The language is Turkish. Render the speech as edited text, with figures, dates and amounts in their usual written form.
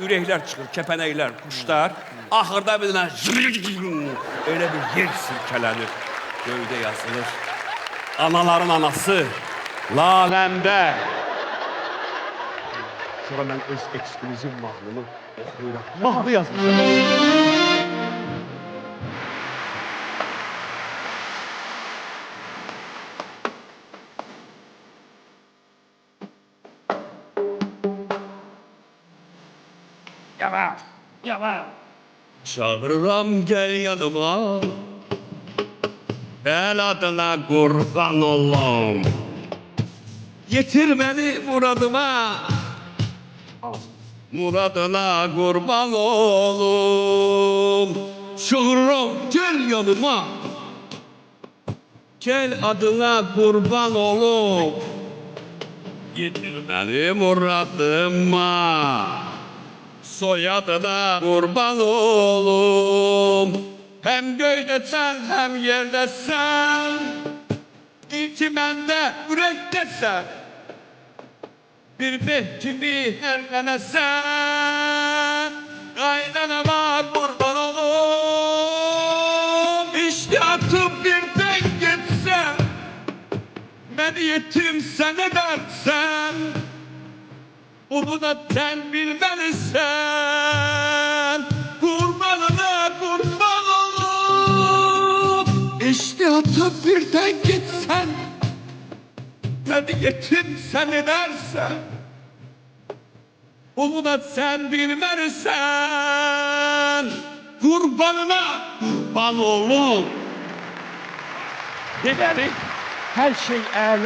ürəklər çıxır, kəpənəklər, quşlar. Axırda bir dənə öyle bir yer silkelənir. Göydə yazılır. Anaların anası Laləndə. Sonra mən öz ekskluziv mahnımı oxuyuram. Mahnı yazmışam. Yavaş, yavaş. Çağırıram gel yanıma, el adına kurban olam. Getir beni muradıma, muradına kurban olum. Çağırıram gel yanıma, gel adına kurban olum. Getir beni muradıma, soyadına kurban olum. Hem göyde sen hem yerde sen, İçi bende yürekte sen. Bir behtimi herlene sen, kaynanama kurban olum. İşte atıp bir tek gitsen, beni yetim sen edersen, bunu da sen bilmelisin. Kurbanına kurban olup İşte atıp birden gitsen, beni yetim sen edersen, bunu da sen bilmelisin. Kurbanına kurban olup. Demek her şey eğer